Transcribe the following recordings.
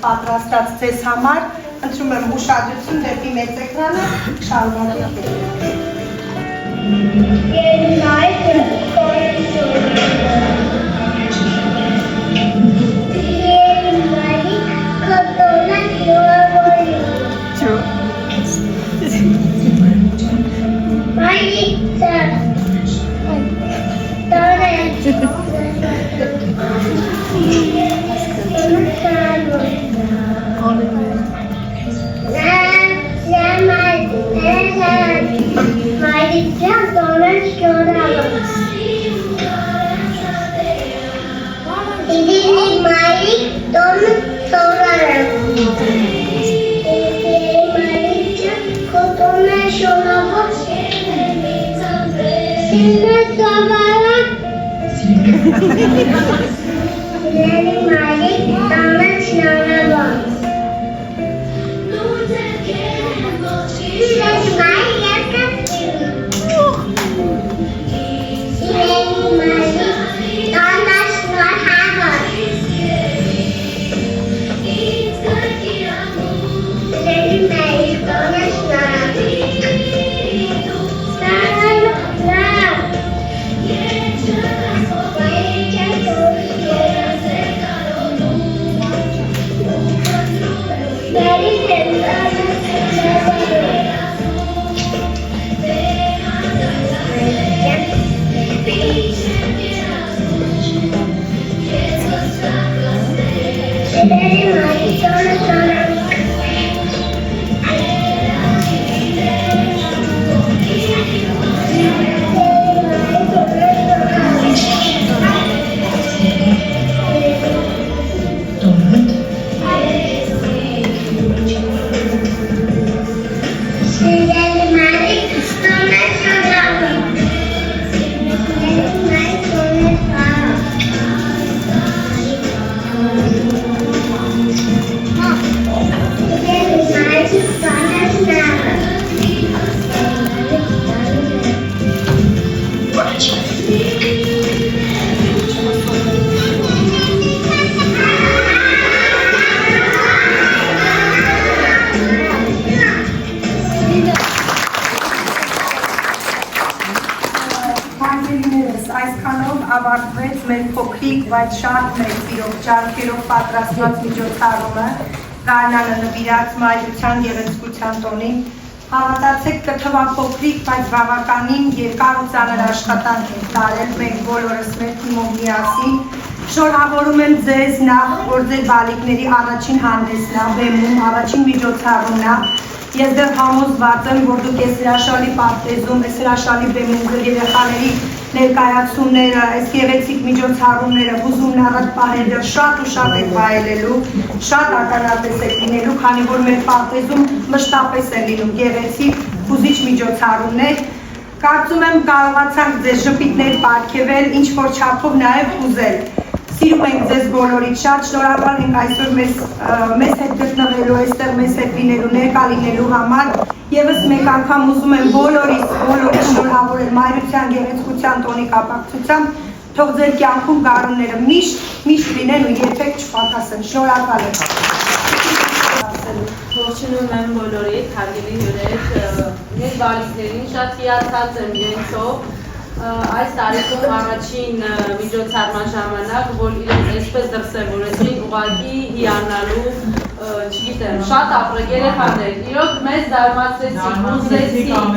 պատրաստած ձեզ համար, ընտրում եմ ուշադրություն դեպի մեծ էկրանը, շարունակենք։ մեր փոքրիկ, բայց շատ մեծ իրոք ջանքերով պատրաստված միջոցառումը գարնանը նվիրած մայրության գեղեցկության տոնին։ Հավատացեք, կթվա փոքրիկ, բայց բավականին երկար ու ծանր աշխատանք ենք տարել մենք բոլորս մեր թիմով միասին։ Շնորհավորում եմ ձեզ նախ, որ ձեր բալիկների առաջին հանդեսն է, բեմում առաջին միջոցառումն է։ Ես դեռ համոզված եմ, որ դուք այս հրաշալի պարտեզում, այս հրաշալի բեմում ձեր երեխաների ներկայացումները, այս գեղեցիկ միջոցառումները հուզումն առաջ պահել դեռ շատ ու շատ եք վայելելու, շատ ականատես եք լինելու, քանի որ մեր պարտեզում մշտապես են լինում գեղեցիկ, հուզիչ միջոցառումներ։ Կարծում եմ կարողացանք ձեր ժպիտներ պարգևել, ինչ որ չափով նաև հուզել։ Սիրում ենք ձեզ բոլորիդ շատ, շնորհակալ ենք այսօր մեզ հետ գտնվելու, այստեղ մեզ հետ լինելու, ներկա լինելու համար։ Եվս մեկ անգամ ուզում եմ բոլորիս շնորհավորել մայրության գեղեցկության տոնի կապակցությամբ, թող ձեր կյանքում գարունները միշտ լինեն ու երբեք չպակասեն։ Շնորհակալ եմ։ Ողջունում եմ բոլորիդ, հարգելի հյուրեր, ես բալիկներին շատ հիացած եմ իրենցով։ Այս տարիքում առաջին միջոցառման ժամանակ, որ իրենց այսպես դրսևորեցին, ուղղակի հիանալու, չգիտեմ, շատ ապրեք երեխաներ, իրոք մեզ զարմացրեցին, հուզեցին,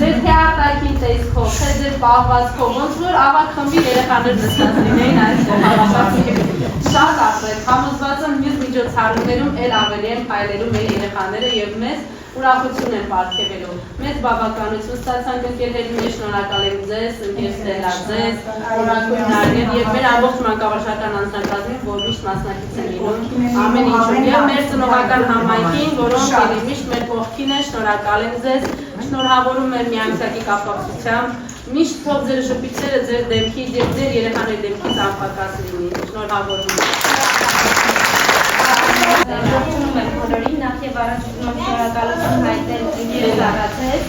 ձեր թե արտաքին տեսքով, թե ձեր պահվածքով, ոնց որ ավագ խմբի երեխաներ նստած լինեին այսօր հավաքածուում։ Շատ ապրեք, համոզված եմ մյուս միջոցառումներում էլ ավելի են փայլելու մեր երեխաները եւ մեզ ուրախություն են պարգևելու։ Մեծ բավականություն ստացանք ընկերների մեջ, շնորհակալ եմ ձեզ, ընկեր Ստելլա ձեզ, օրակույն Նարդին եւ մեր ամբողջ մանկավարժական անձնակազմին, որ միշտ մասնակից են լինում ամեն ինչում, եւ մեր ծնողական համայնքին, որոնք ելի միշտ մեր կողքին են, շնորհակալ եմ ձեզ, շնորհավորում եմ միամսակի կապակցությամբ, միշտ թող ձեր ժպիտները ձեր դեմքից եւ ձեր երեխաների դեմքից անպակաս լինի, շնորհավորում եմ։ Ողջունում եմ բոլորին, նախ եւ առաջ ուզում եմ շնորհակալություն հայտնել ինձ առածել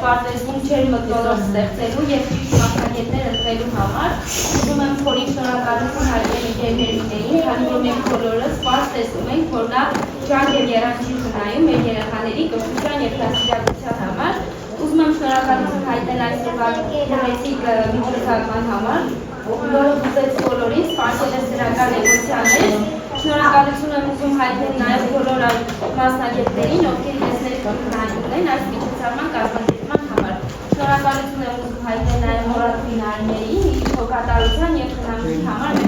պարտեզում չեր մտորով ստեղծելու եւ մասնագետներ ընտրելու համար։ Ուզում եմ փորիկ շնորհակալություն հայտնել ինժեներներին, քանի որ մենք բոլորս պարզ տեսնում ենք, որ նա ջանք եւ եռանջին ունայում մեր երեխաների կրթության եւ դաստիարակության համար։ Ուզում եմ շնորհակալություն հայտնել այսօրվա գեղեցիկ միջոցառման համար, որը ուզեց բոլորին, սպասել է դրական էմոցիաներ։ Շնորհակալություն եմ ուզում հայտնել նաև բոլոր մասնագետներին, ովքեր մեզ նայում են այս միջոցառման կազմակերպման համար։ Շնորհակալություն եմ ուզում հայտնել նաև մորակույն արիներին, իր հոգատարության եւ խնամքի համար